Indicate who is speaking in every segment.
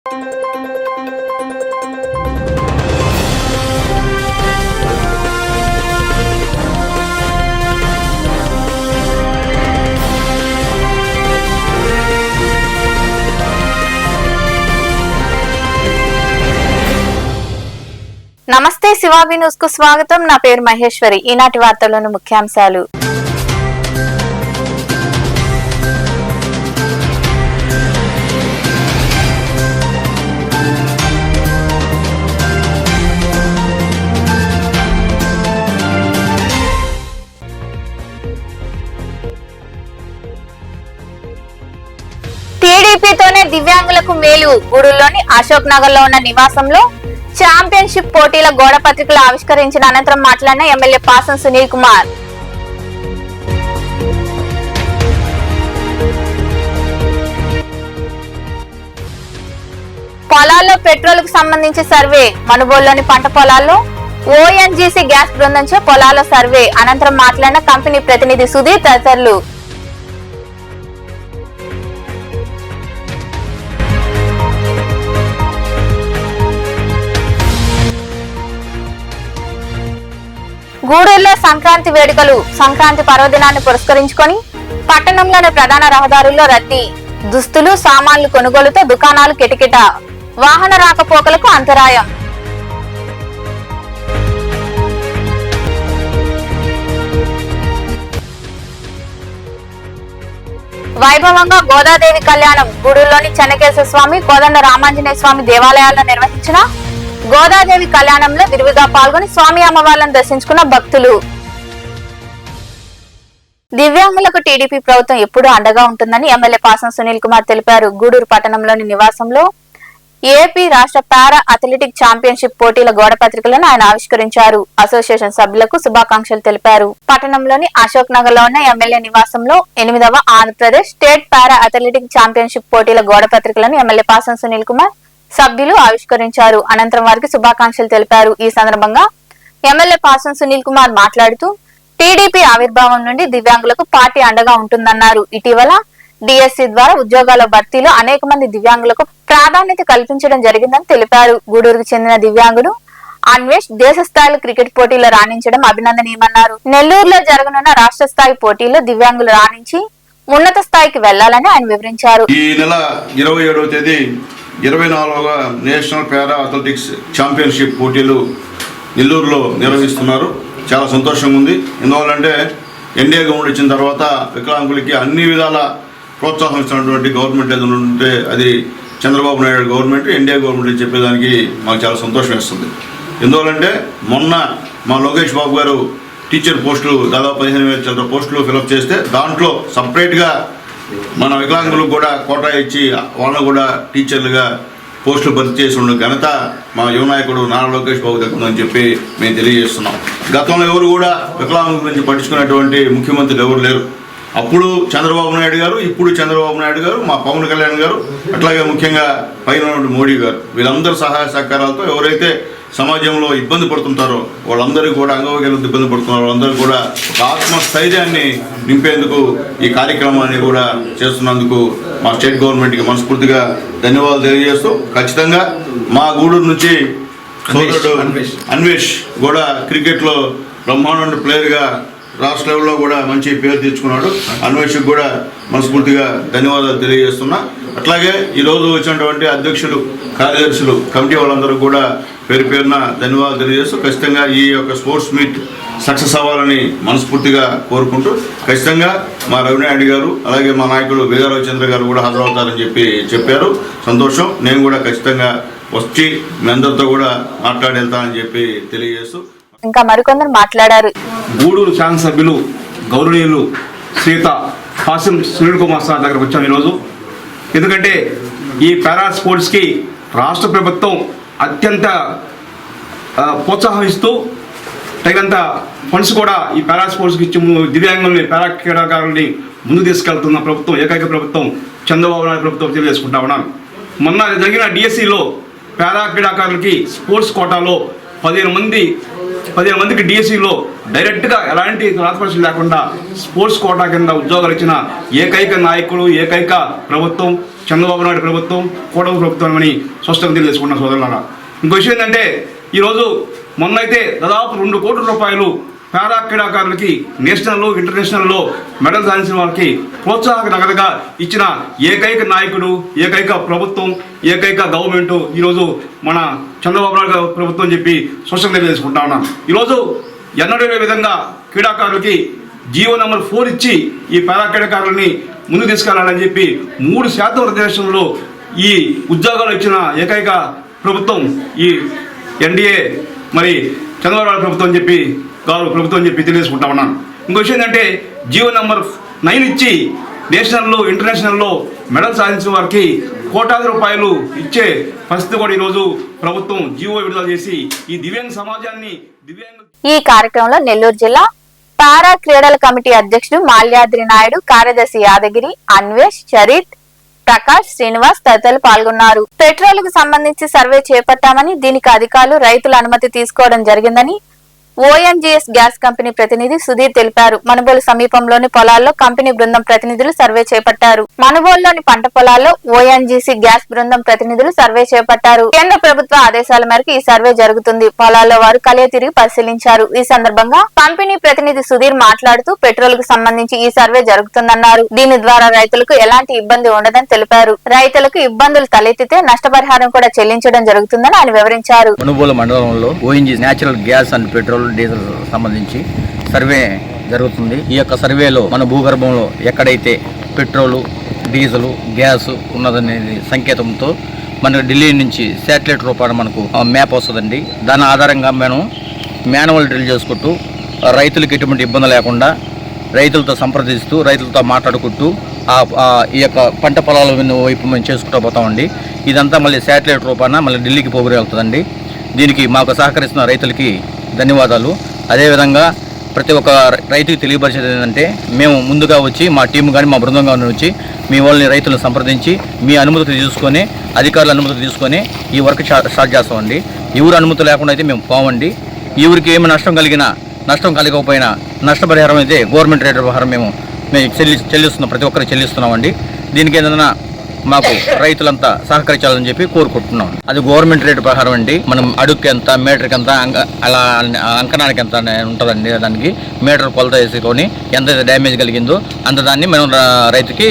Speaker 1: నమస్తే శివాబి న్యూస్ కు స్వాగతం. నా పేరు మహేశ్వరి. ఈనాటి వార్తల్లోని ముఖ్యాంశాలు. టీడీపీతోనే దివ్యాంగులకు మేలు. గూడూరులోని అశోక్ నగర్ లో ఉన్న నివాసంలో ఛాంపియన్షిప్ పోటీల గోడ పత్రికలు ఆవిష్కరించిన అనంతరం మాట్లాడిన ఎమ్మెల్యే పాసం సునీల్ కుమార్. పొలాల్లో పెట్రోల్ కు సంబంధించి సర్వే. మనుబోలులోని పంట పొలాల్లో ఓఎన్జీసీ గ్యాస్ బృందంచే పొలాల సర్వే. అనంతరం మాట్లాడిన కంపెనీ ప్రతినిధి సుధీర్ తదితరులు. గూడూరులో సంక్రాంతి వేడుకలు. సంక్రాంతి పర్వదినాన్ని పురస్కరించుకొని పట్టణంలోని ప్రధాన రహదారుల్లో రద్దీ. దుస్తులు సామాన్లు కొనుగోలుతో దుకాణాలు కిటకిట. వాహన రాకపోకలకు అంతరాయం. వైభవంగా గోదాదేవి కళ్యాణం. గూడూరులోని చెన్నకేశ్వర స్వామి, కోదండ రామాంజనేయ స్వామి దేవాలయాల్లో నిర్వహించిన గోదాదేవి కళ్యాణంలో విరివిగా పాల్గొని స్వామి అమ్మవార్లను దర్శించుకున్న భక్తులు. దివ్యాంగులకు టీడీపీ ప్రభుత్వం ఎప్పుడూ అండగా ఉంటుందని ఎమ్మెల్యే పాసం సునీల్ కుమార్ తెలిపారు. గూడూరు పట్టణంలోని నివాసంలో ఏపీ రాష్ట్ర పారా అథ్లెటిక్ ఛాంపియన్షిప్ పోటీల గోడ పత్రికలను ఆయన ఆవిష్కరించారు. అసోసియేషన్ సభ్యులకు శుభాకాంక్షలు తెలిపారు. పట్టణంలోని అశోక్ నగర్ లో ఉన్న ఎమ్మెల్యే నివాసంలో 8వ ఆంధ్రప్రదేశ్ స్టేట్ పారా అథ్లెటిక్ ఛాంపియన్షిప్ పోటీల గోడ పత్రికలను ఎమ్మెల్యే పాసం సునీల్ కుమార్ సభ్యులు ఆవిష్కరించారు. అనంతరం వారికి శుభాకాంక్షలు తెలిపారు. ఈ సందర్భంగా ఎమ్మెల్యే పాసం సునీల్ కుమార్ మాట్లాడుతూ టీడీపీ ఆవిర్భావం నుండి దివ్యాంగులకు పార్టీ అండగా ఉంటుందన్నారు. ఇటీవల డిఎస్సి ద్వారా ఉద్యోగాల భర్తీలో అనేక మంది దివ్యాంగులకు ప్రాధాన్యత కల్పించడం జరిగిందని తెలిపారు. గూడూరుకు చెందిన దివ్యాంగుడు అన్వేష్ దేశ స్థాయిలో క్రికెట్ పోటీలో రాణించడం అభినందనీయమన్నారు. నెల్లూరులో జరగనున్న రాష్ట్ర స్థాయి పోటీల్లో దివ్యాంగులు రాణించి ఉన్నత స్థాయికి వెళ్లాలని ఆయన వివరించారు.
Speaker 2: ఈ నెల 27వ తేదీ 24వ నేషనల్ పారా అథ్లెటిక్స్ ఛాంపియన్షిప్ పోటీలు నెల్లూరులో నిర్వహిస్తున్నారు. చాలా సంతోషంగా ఉంది. ఎందువల్లంటే ఎన్డీఏ గవర్నమెంట్ వచ్చిన తర్వాత వికలాంగులకి అన్ని విధాల ప్రోత్సాహం ఇస్తున్నటువంటి గవర్నమెంట్ ఏదైనా ఉంటే అది Chandrababu Naidu government, NDA government చెప్పేదానికి మాకు చాలా సంతోషం ఇస్తుంది. ఎందువల్లంటే మొన్న మా లోకేష్ బాబు గారు టీచర్ పోస్టులు దాదాపు 15,000 చిల్లర పోస్టులు ఫిలప్ చేస్తే దాంట్లో సపరేట్గా మన వికలాంగులకు కూడా కోటా ఇచ్చి వాళ్ళను కూడా టీచర్లుగా పోస్టులు భర్తీ చేసి ఉన్న ఘనత మా యువ నాయకుడు నారా లోకేష్ బాబు దక్కుందని చెప్పి మేము తెలియజేస్తున్నాం. గతంలో ఎవరు కూడా వికలాంగుల గురించి పట్టించుకున్నటువంటి ముఖ్యమంత్రులు ఎవరు లేరు. అప్పుడు చంద్రబాబు నాయుడు గారు, ఇప్పుడు చంద్రబాబు నాయుడు గారు, మా పవన్ కళ్యాణ్ గారు, అట్లాగే ముఖ్యంగా పైన మోడీ గారు, వీళ్ళందరూ సహాయ సహకారాలతో ఎవరైతే సమాజంలో ఇబ్బంది పడుతుంటారో వాళ్ళందరికీ కూడా అంగవైకల్యంతో ఇబ్బంది పడుతున్నారు వాళ్ళందరూ కూడా ఒక ఆత్మస్థైర్యాన్ని నింపేందుకు ఈ కార్యక్రమాన్ని కూడా చేస్తున్నందుకు మా స్టేట్ గవర్నమెంట్కి మనస్ఫూర్తిగా ధన్యవాదాలు తెలియజేస్తూ ఖచ్చితంగా మా గూడూరు నుంచి సోదరుడు అన్వేష్ కూడా క్రికెట్లో బ్రహ్మాండ ప్లేయర్గా రాష్ట్ర లెవెల్లో కూడా మంచి పేరు తెచ్చుకున్నాడు. అన్వేషకు కూడా మనస్ఫూర్తిగా ధన్యవాదాలు తెలియజేస్తున్నా. అట్లాగే ఈరోజు వచ్చినటువంటి అధ్యక్షులు, కార్యదర్శులు, కమిటీ వాళ్ళందరూ కూడా పేరు పేరున ధన్యవాదాలు తెలియజేస్తూ ఖచ్చితంగా ఈ యొక్క స్పోర్ట్స్ మీట్ సక్సెస్ అవ్వాలని మనస్ఫూర్తిగా కోరుకుంటూ ఖచ్చితంగా మా రవినాయుడు గారు అలాగే మా నాయకుడు వేదారావు చంద్ర గారు కూడా హాజరవుతారని చెప్పారు. సంతోషం. నేను కూడా ఖచ్చితంగా వచ్చి మీ అందరితో కూడా మాట్లాడి వెళ్తానని చెప్పి తెలియజేస్తూ
Speaker 1: ఇంకా మరికొందరు మాట్లాడారు.
Speaker 3: గూడూరు శాసనసభ్యులు గౌరవనీయులు శ్రీత పాసం సునీల్ కుమార్ సార్ దగ్గరకు వచ్చాము ఈరోజు. ఎందుకంటే ఈ పారా స్పోర్ట్స్కి రాష్ట్ర ప్రభుత్వం అత్యంత ప్రోత్సాహం ఇస్తూ తగినంత ఫండ్స్ కూడా ఈ పారా స్పోర్ట్స్కి ఇచ్చి దివ్యాంగుల్ని, పారా క్రీడాకారుల్ని ముందు తీసుకెళ్తున్న ప్రభుత్వం ఏకైక ప్రభుత్వం చంద్రబాబు నాయుడు ప్రభుత్వం తెలియజేసుకుంటా ఉన్నాను. మొన్న జరిగిన డిఎస్సిలో పారా క్రీడాకారులకి స్పోర్ట్స్ కోటాలో 15 మందికి డిఎస్సిలో డైరెక్ట్గా ఎలాంటి రాతపరీక్షలు లేకుండా స్పోర్ట్స్ కోటా కింద ఉద్యోగాలు ఇచ్చిన ఏకైక నాయకుడు, ఏకైక ప్రభుత్వం చంద్రబాబు నాయుడు ప్రభుత్వం, కూటమి ప్రభుత్వం అని స్పష్టంగా తెలియజేసుకున్న సోదరులారా. ఇంకో విషయం ఏంటంటే ఈరోజు మొన్నైతే దాదాపు 2 కోట్ల రూపాయలు పారా క్రీడాకారులకి నేషనల్, ఇంటర్నేషనల్లో మెడల్ సాధించిన వారికి ప్రోత్సాహక నగదుగా ఇచ్చిన ఏకైక నాయకుడు, ఏకైక ప్రభుత్వం, ఏకైక గవర్నమెంట్ ఈరోజు మన చంద్రబాబు నాయుడు ప్రభుత్వం చెప్పి స్పష్టంగా తెలియజేసుకుంటా ఉన్నాను. ఈరోజు ఎన్నడూ విధంగా క్రీడాకారులకి జీవో నెంబర్ 4 ఇచ్చి ఈ పారా క్రీడాకారులని ముందుకు తీసుకెళ్లాలని చెప్పి 3% రిజర్వేషన్లో ఈ ఉద్యోగాలు ఇచ్చిన ఏకైక ప్రభుత్వం ఈ ఎన్డీఏ మరి చంద్రబాబు నాయుడు ప్రభుత్వం చెప్పి ప్రభుత్వం చెప్పి తెలియజేసుకుంటా ఉన్నాను. ఇంకో విషయం ఏంటంటే జీవో నెంబర్ 9 ఇచ్చి నేషనల్లో, ఇంటర్నేషనల్లో మెడల్ సాధించిన వారికి కోటాది రూపాయలు ఇచ్చే పరిస్థితి కూడా ఈరోజు ప్రభుత్వం జీవో విడుదల చేసి ఈ దివ్యాంగ సమాజాన్ని
Speaker 1: ఈ కార్యక్రమంలో నెల్లూరు జిల్లా పారా క్రీడల కమిటీ అధ్యక్షుడు మాల్యాద్రి నాయుడు, కార్యదర్శి యాదగిరి, అన్వేష్, చరిత్, ప్రకాష్, శ్రీనివాస్ తదితరులు పాల్గొన్నారు. పెట్రోల్ కు సంబంధించి సర్వే చేపట్టామని, దీనికి అధికారులు, రైతుల అనుమతి తీసుకోవడం జరిగిందని ఓఎన్జీఎస్ గ్యాస్ కంపెనీ ప్రతినిధి సుధీర్ తెలిపారు. మనుబోలు సమీపంలోని పొలాల్లో కంపెనీ బృందం ప్రతినిధులు సర్వే చేపట్టారు. మనుబోలులోని పంట పొలాల్లో ఓఎన్జీసీ గ్యాస్ బృందం ప్రతినిధులు సర్వే చేపట్టారు. కేంద్ర ప్రభుత్వ ఆదేశాల మేరకు ఈ సర్వే జరుగుతుంది. పొలాల్లో వారు కలియ తిరిగి పరిశీలించారు. ఈ సందర్భంగా కంపెనీ ప్రతినిధి సుధీర్ మాట్లాడుతూ పెట్రోల్ కు సంబంధించి ఈ సర్వే జరుగుతుందన్నారు. దీని ద్వారా రైతులకు ఎలాంటి ఇబ్బంది ఉండదని తెలిపారు. రైతులకు ఇబ్బందులు తలెత్తితే నష్టపరిహారం కూడా చెల్లించడం జరుగుతుందని ఆయన వివరించారు.
Speaker 4: మనుబోలు మండలంలో ONGC natural gas and petrol, diesel సంబంధించి సర్వే జరుగుతుంది. ఈ యొక్క సర్వేలో మన భూగర్భంలో ఎక్కడైతే పెట్రోలు, డీజిల్, గ్యాస్ ఉన్నదనేది సంకేతంతో మనకు ఢిల్లీ నుంచి శాటిలైట్ రూపాన మనకు మ్యాప్ వస్తుందండి. దాని ఆధారంగా మనం మాన్యువల్ డ్రిల్ చేసుకుంటూ రైతులకు ఎటువంటి ఇబ్బంది లేకుండా రైతులతో సంప్రదిస్తూ, రైతులతో మాట్లాడుకుంటూ ఈ యొక్క పంట పొలాల వైపు మేము చేసుకుంటూ పోతామండి. ఇదంతా మళ్ళీ శాటిలైట్ రూపాన మళ్ళీ ఢిల్లీకి పోగురు వెళ్తుందండి. దీనికి మాకు సహకరిస్తున్న రైతులకి ధన్యవాదాలు. అదేవిధంగా ప్రతి ఒక్క రైతుకి తెలియపరిచేది ఏంటంటే, మేము ముందుగా వచ్చి మా టీం కానీ మా బృందం కానీ వచ్చి మీ వాళ్ళని రైతులను సంప్రదించి మీ అనుమతి తీసుకొని, అధికారుల అనుమతి తీసుకొని ఈ వర్క్ స్టార్ట్ చేస్తామండి. ఎవరు అనుమతి లేకుండా అయితే మేము పోవండి. ఎవరికి ఏమి నష్టం కలగకపోయినా నష్టపరిహారం అయితే గవర్నమెంట్ రేట్ ప్రకారం మేము చెల్లిస్తున్నాం, ప్రతి ఒక్కరికి చెల్లిస్తున్నామండి. దీనికి ఏదైనా మాకు రైతులంతా సహకరించాలని చెప్పి కోరుకుంటున్నాం. అది గవర్నమెంట్ రేటు ప్రకారం అండి. మనం అడుగుకి ఎంత, మీటర్కి ఎంత, అలా అంకణానికి ఎంత ఉంటుందండి. దానికి మీటర్ కొలత వేసుకొని ఎంత డ్యామేజ్ కలిగిందో అంత దాన్ని మనం రైతుకి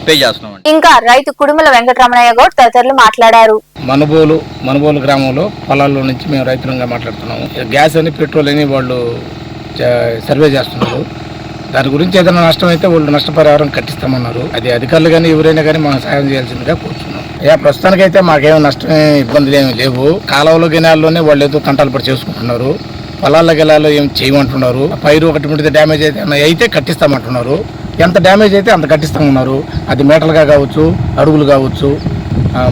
Speaker 4: పే చేస్తున్నాం.
Speaker 1: ఇంకా రైతు కుడుముల వెంకటరమణయ్య గౌడ్ తదితరులు మాట్లాడారు.
Speaker 5: మనుబోలు గ్రామంలో పొలాల్లో నుంచి మేము రైతులంగా మాట్లాడుతున్నాము. గ్యాస్ అని, పెట్రోల్ అని వాళ్ళు సర్వే చేస్తున్నారు. దాని గురించి ఏదైనా నష్టం అయితే వాళ్ళు నష్టపరిహారం కట్టిస్తామన్నారు. అది అధికారులు కానీ ఎవరైనా కానీ మనం సాయం చేయాల్సిందిగా కోరుతున్నాం. ప్రస్తుతానికైతే మాకేమో నష్టమే, ఇబ్బందులు ఏమి లేవు. కాలువలో గినాల్లోనే వాళ్ళు ఏదో తంటాలు పడి చేసుకుంటున్నారు. పొలాల గిలాల్లో ఏం చేయమంటున్నారు. పైరు ఒకటి డ్యామేజ్ అయితే కట్టిస్తామంటున్నారు. ఎంత డ్యామేజ్ అయితే అంత కట్టిస్తామన్నారు. అది మీటర్లుగా కావచ్చు, అడుగులు కావచ్చు.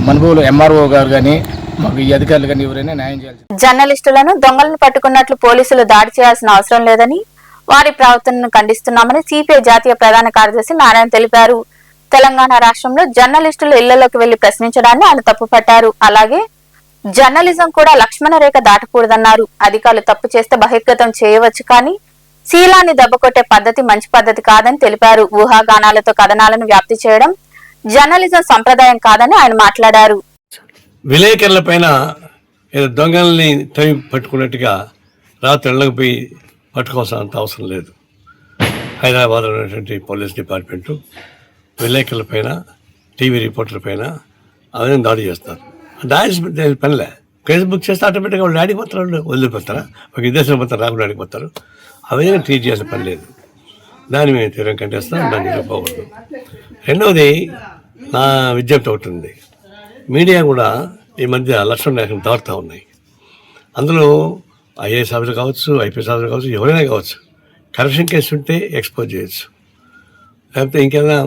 Speaker 5: మనుబోలు ఎంఆర్ఓ గారు కానీ మాకు ఈ అధికారులు కానీ ఎవరైనా న్యాయం చేయాలి.
Speaker 1: జర్నలిస్టులను దొంగలను పట్టుకున్నట్లు పోలీసులు దాడి చేయాల్సిన అవసరం లేదని, వారి ప్రవర్తనను ఖండిస్తున్నామని సిపిఐ జాతీయ ప్రధాన కార్యదర్శి నారాయణ తెలిపారు. తెలంగాణ రాష్ట్రంలో జర్నలిస్టులు ఇళ్లలోకి వెళ్లి ప్రశ్నించడాన్ని ఆయన తప్పుపట్టారు. అలాగే జర్నలిజం కూడా లక్ష్మణ రేఖ దాటకూడదన్నారు. అధికారులు తప్పు చేస్తే బహిర్గతం చేయవచ్చు, కానీ శీలాన్ని దెబ్బకొట్టే పద్ధతి మంచి పద్ధతి కాదని తెలిపారు. ఊహాగానాలతో కథనాలను వ్యాప్తి చేయడం జర్నలిజం సంప్రదాయం కాదని ఆయన మాట్లాడారు.
Speaker 6: విలేకరుల పైన దొంగల్ని తవ్వి పట్టుకున్నట్టుగా రాత్రి ఇళ్లకపోయి పట్టుకోవాల్సినంత అవసరం లేదు. హైదరాబాద్లో ఉన్నటువంటి పోలీస్ డిపార్ట్మెంటు విలేకరుల పైన, టీవీ రిపోర్టర్ల పైన అవన్నీ దాడి చేస్తారు. దాడి పనిలే. కేసు బుక్ చేస్తే ఆటోమేటిక్గా వాళ్ళు ఆడిపోతారు, వాళ్ళు వదిలిపోతారా, ఒక విదేశం పోతారు, రాకుండా ఆడిపోతారు. అవన్నీ ట్రీట్ చేసిన పని లేదు. దాన్ని మేము తీవ్రంగా ఖండిస్తాం. దాన్ని పోకూడదు. రెండవది, నా విజ్ఞప్తి ఒకటి ఉంది. మీడియా కూడా ఈ మధ్య లక్ష్మణ రేఖను దాటుతూ ఉన్నాయి. అందులో ఐఏఎస్ ఆఫీసర్ కావచ్చు, ఐపీఎస్ ఆఫీసర్ కావచ్చు, ఎవరైనా కావచ్చు, కరప్షన్ కేసు ఉంటే ఎక్స్పోజ్ చేయొచ్చు. లేకపోతే ఇంకేదైనా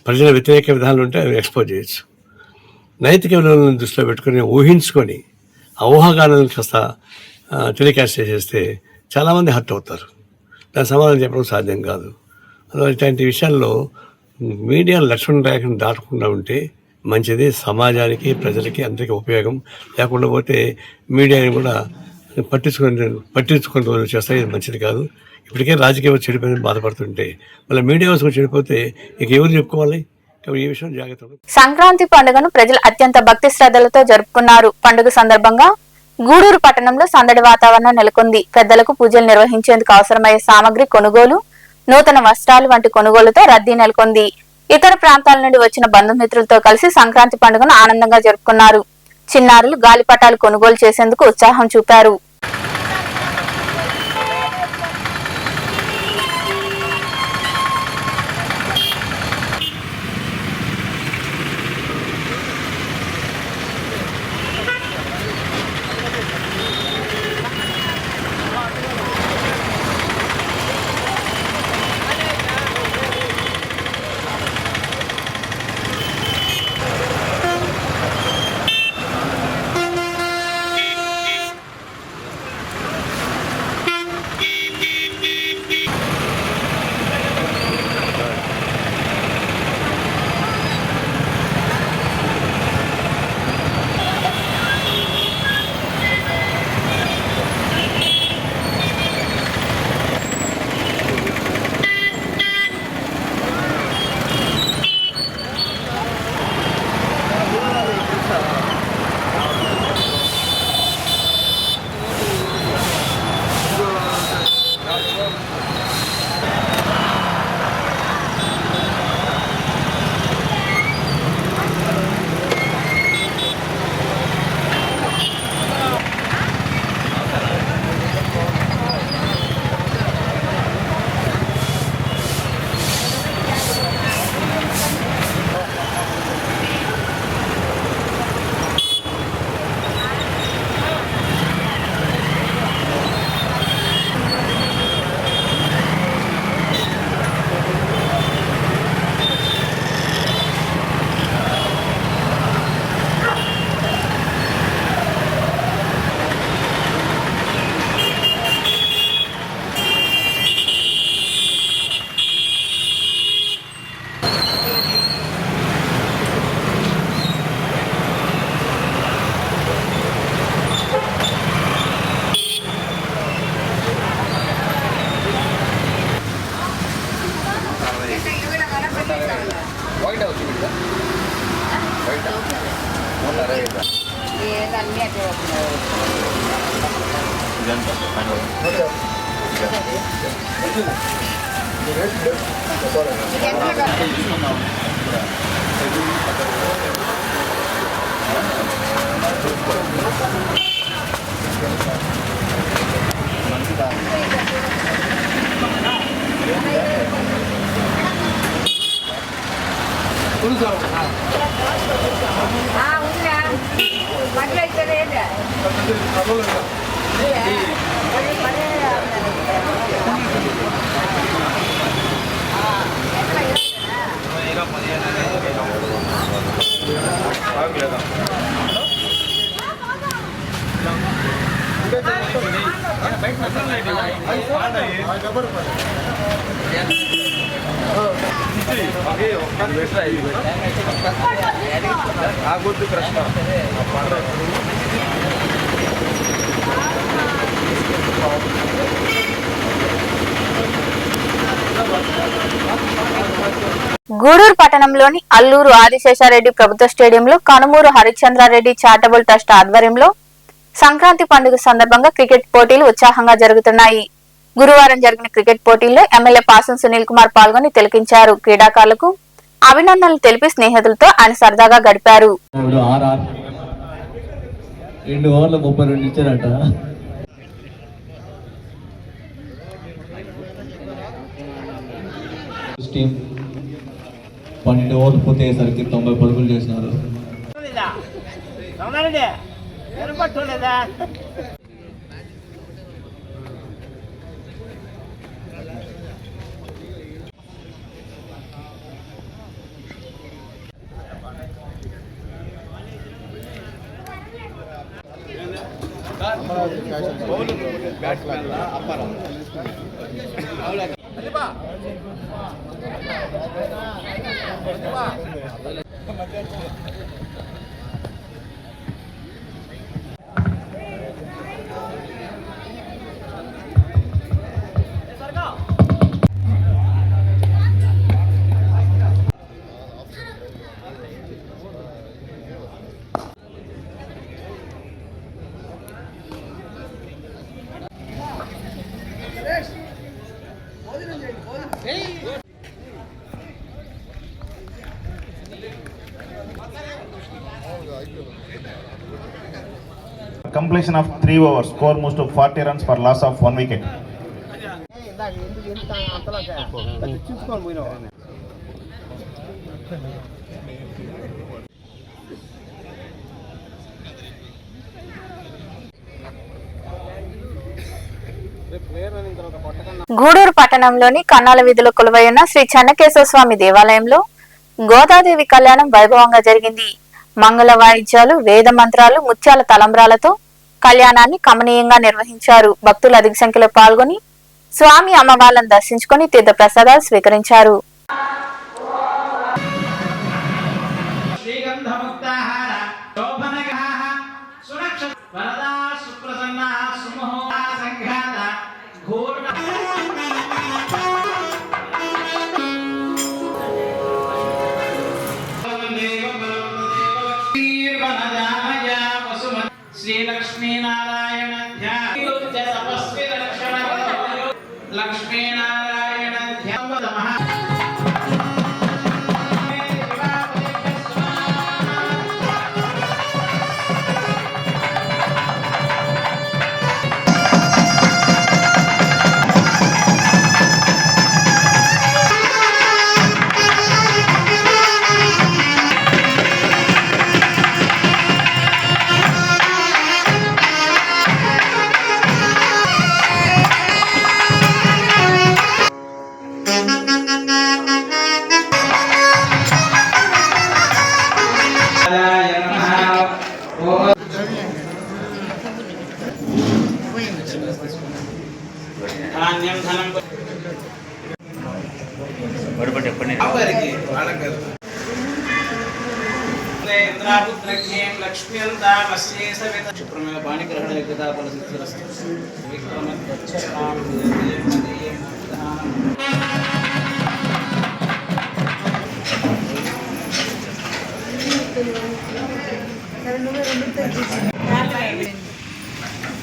Speaker 6: ప్రజల వ్యతిరేక విధానాలు ఉంటే అవి ఎక్స్పోజ్ చేయొచ్చు. నైతిక విలువలను దృష్టిలో పెట్టుకొని ఊహించుకొని ఆ ఊహాగానాలను కాస్త టెలికాస్ట్ చేసేస్తే చాలామంది హర్ట్ అవుతారు. దాని సమాధానం చెప్పడం సాధ్యం కాదు. అందువల్ల ఇట్లాంటి విషయాల్లో మీడియా లక్ష్మణ రేఖను దాటకుండా ఉంటే మంచిది, సమాజానికి ప్రజలకి అందరికీ ఉపయోగం. లేకుండా పోతే మీడియాని కూడా పట్టించుకుని రోజులు చేస్తాయి, ఇది మంచిది కాదు. ఇప్పటికే రాజకీయం చెడిపోయి బాధపడుతుంటే మళ్ళీ మీడియా కూడా చెడిపోతే ఇక ఎవరు చెప్పుకోవాలి? ఈ విషయం జాగ్రత్త.
Speaker 1: సంక్రాంతి పండుగను ప్రజలు అత్యంత భక్తి శ్రద్ధలతో జరుపుకున్నారు. పండుగ సందర్భంగా గూడూరు పట్టణంలో సందడి వాతావరణం నెలకొంది. పెద్దలకు పూజలు నిర్వహించేందుకు అవసరమయ్యే సామగ్రి కొనుగోలు, నూతన వస్త్రాలు వంటి కొనుగోలుతో రద్దీ నెలకొంది. ఇతర ప్రాంతాల నుండి వచ్చిన బంధుమిత్రులతో కలిసి సంక్రాంతి పండుగను ఆనందంగా జరుపుకున్నారు. చిన్నారులు గాలిపటాలు కొనుగోలు చేసేందుకు ఉత్సాహం చూపారు. గూడూరు పట్టణంలోని అల్లూరు ఆదిశేషారెడ్డి ప్రభుత్వ స్టేడియంలో కనుమూరు హరిశ్చంద్రారెడ్డి చారిటబుల్ ట్రస్ట్ ఆధ్వర్యంలో సంక్రాంతి పండుగ సందర్భంగా క్రికెట్ పోటీలు ఉత్సాహంగా జరుగుతున్నాయి. గురువారం జరిగిన క్రికెట్ పోటీల్లో ఎమ్మెల్యే పాసం సునీల్ కుమార్ పాల్గొని తిలకించారు. క్రీడాకారులకు అభినందనలు తెలిపి స్నేహితులతో ఆయన సరదాగా గడిపారు.
Speaker 7: 2 ఓవర్లు 32 ఇచ్చారట. టీం 12 ఓవర్లు పూర్తయ్యేసరికి 90 పరుగులు చేసినారు.
Speaker 8: Completion of 3 overs, score moves to 40 runs for loss of 1 wicket.
Speaker 1: Gudur పట్టణంలోని కన్నాల వీధిలో కొలువై ఉన్న శ్రీ చెన్నకేశవ స్వామి దేవాలయంలో గోదాదేవి కళ్యాణం వైభవంగా జరిగింది. మంగళ వాయిద్యాలు, వేద మంత్రాలు, ముత్యాల తలంబ్రాలతో కళ్యాణాన్ని కమనీయంగా నిర్వహించారు. భక్తులు అధిక సంఖ్యలో పాల్గొని స్వామి అమ్మవార్లను దర్శించుకుని తీర్థ ప్రసాదాలు స్వీకరించారు.
Speaker 9: శ్రీలక్ష్మీనారాయణ తపస్వి లక్ష్మీనారాయణ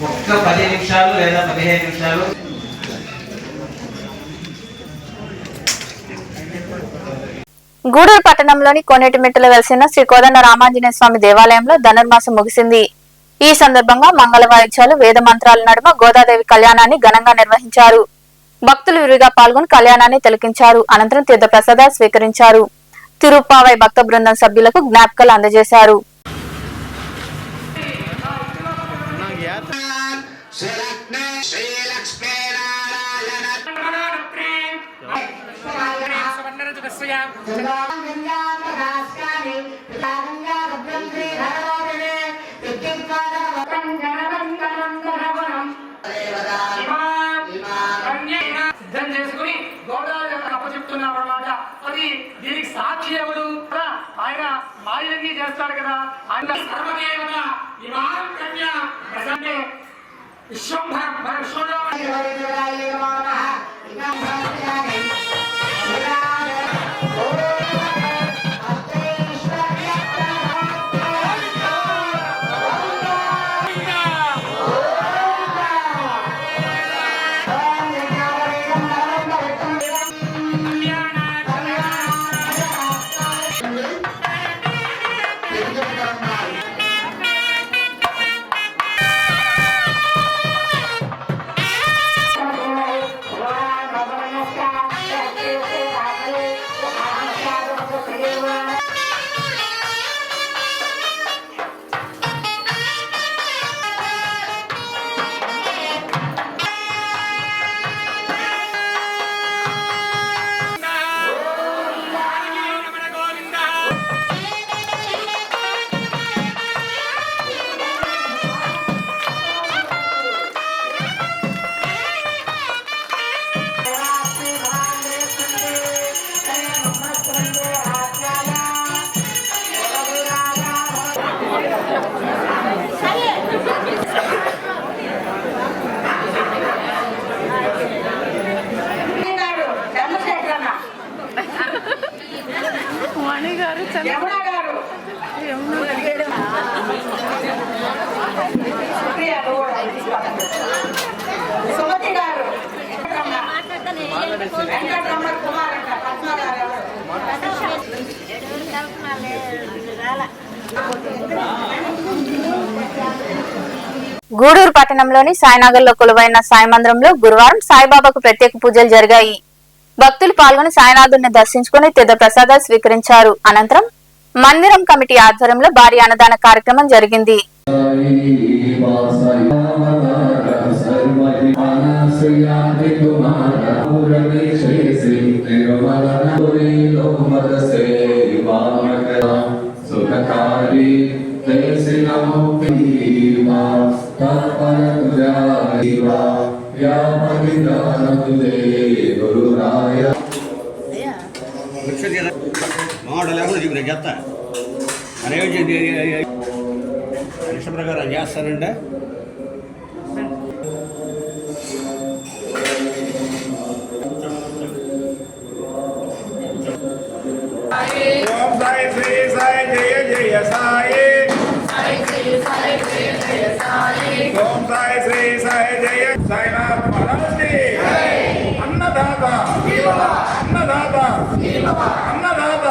Speaker 9: ఒక్క 10 నిమిషాలు లేదా 15 నిమిషాలు.
Speaker 1: గూడూరు పట్టణంలోని కోనేటిమిట్టలో వెలిసిన శ్రీ కోదండ రామాంజనేయ స్వామి దేవాలయంలో ధనుర్మాసం ముగిసింది. ఈ సందర్భంగా మంగళ వాయిద్యాలు, వేద మంత్రాల నడుమ గోదాదేవి కళ్యాణాన్ని ఘనంగా నిర్వహించారు. భక్తులు విరిగా పాల్గొని కళ్యాణాన్ని తిలకించారు. అనంతరం తీర్థ ప్రసాదాలు స్వీకరించారు. తిరుప్పావై భక్త బృందం సభ్యులకు జ్ఞాపికలు అందజేశారు.
Speaker 10: అది దీనికి సాక్షి ఎవరు? ఆయన మాయలన్నీ చేస్తాడు కదా. ఆయన సర్వదేవత ఇమాం కన్య ప్రసన్నే విశ్వంభర విశ్వంలో
Speaker 1: గూడూరు పట్టణంలోని సాయినగర్లో కొలువైన సాయి మందిరంలో గురువారం సాయిబాబాకు ప్రత్యేక పూజలు జరిగాయి. భక్తులు పాల్గొని సాయినాథుడిని దర్శించుకుని తీర్థ ప్రసాదాలు స్వీకరించారు. అనంతరం మందిరం కమిటీ ఆధ్వర్యంలో భారీ అన్నదాన కార్యక్రమం జరిగింది.
Speaker 3: చెప్తా అనే ఇష్ట ప్రకారం చేస్తానంటే
Speaker 10: ఓం సాయి శ్రీ సాయి జయ జయ సాయి ఓం సాయి శ్రీ సాయి జయ సాయినాథ్ మహారాజ్కి అన్నదాత అన్నదాత అన్నదాత.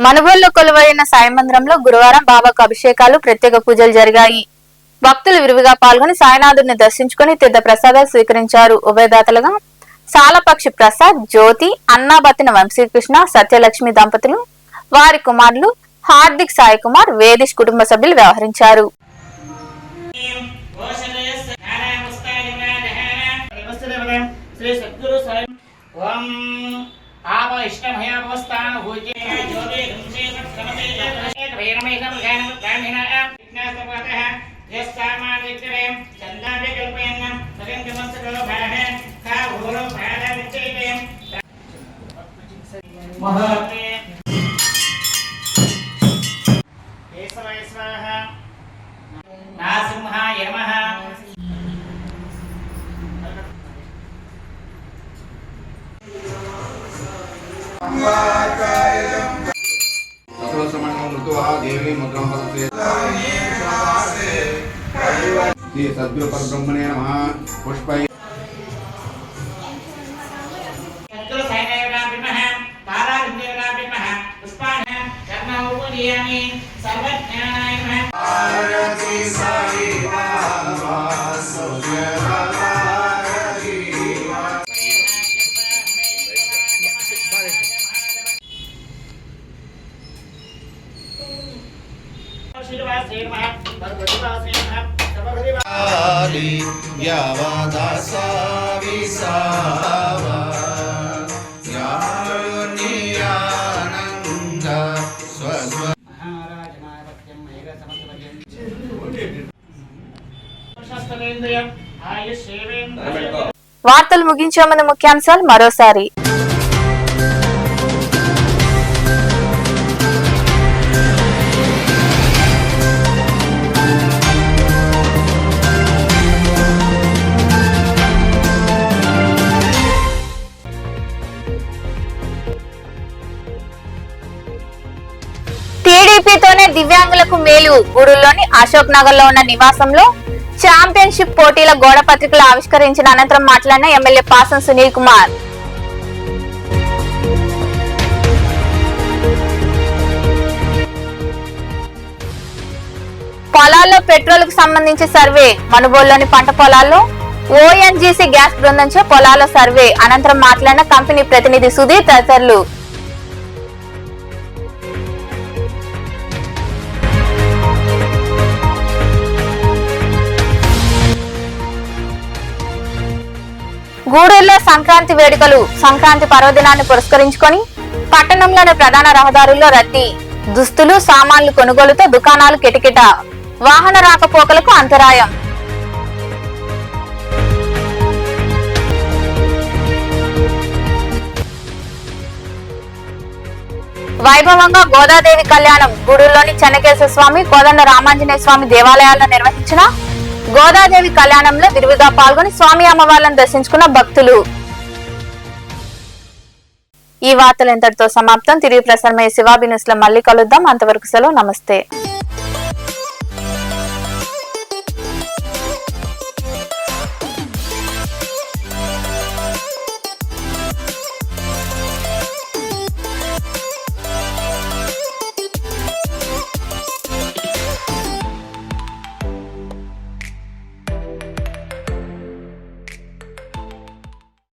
Speaker 1: మనుబోలులో కొలువైన సాయి మందిరంలో గురువారం బాబాకు అభిషేకాలు, ప్రత్యేక పూజలు జరిగాయి. భక్తులు విరివిగా పాల్గొని సాయినాథుడిని దర్శించుకుని తీర్థ ప్రసాదాలు స్వీకరించారు. ఉభయదాతలుగా సాలపక్షి ప్రసాద్, జ్యోతి, అన్నాబత్తిన వంశీకృష్ణ, సత్యలక్ష్మి దంపతులు, వారి కుమారులు హార్దిక్ సాయి కుమార్, వేదిష్ కుటుంబ సభ్యులు వ్యవహరించారు.
Speaker 3: సద్గురు పరబ్రహ్మణే నమః. పుష్పై వార్తలు ముగించే ముందు ముఖ్యాంశాలు మరోసారి. టీడీపీతోనే దివ్యాంగులకు మేలు. గూడూరులోని అశోక్ నగర్ లో ఉన్న నివాసంలో ఛాంపియన్షిప్ పోటీల గోడ పత్రికలు ఆవిష్కరించిన అనంతరం మాట్లాడిన ఎమ్మెల్యే పాసం సునీల్ కుమార్. పొలాల్లో పెట్రోల్ కు సంబంధించి సర్వే. మనుబోలులోని పంట పొలాల్లో ఓఎన్జీసీ గ్యాస్ బృందంచే పొలాల సర్వే. అనంతరం మాట్లాడిన కంపెనీ ప్రతినిధి సుధీర్ తదితరులు. గూడూరులో సంక్రాంతి వేడుకలు. సంక్రాంతి పర్వదినాన్ని పురస్కరించుకొని పట్టణంలోని ప్రధాన రహదారుల్లో రద్దీ. దుస్తులు, సామాన్లు కొనుగోలుతో దుకాణాలు కిటకిట. వాహన రాకపోకలకు అంతరాయం.
Speaker 1: వైభవంగా గోదాదేవి కళ్యాణం గూడూరులోని చెన్నకేశ్వర స్వామి, కోదండ రామాంజనేయ స్వామి దేవాలయాల్లో నిర్వహించిన గోదాదేవి కళ్యాణంలో విరివిగా పాల్గొని స్వామి అమ్మవార్లను దర్శించుకున్న భక్తులు. ఈ వార్తలు ఇంతటితో సమాప్తం. తిరిగి ప్రసారమయ్యే శివాబి న్యూస్ లో మళ్ళీ కలుద్దాం. అంతవరకు సెలవు. నమస్తే.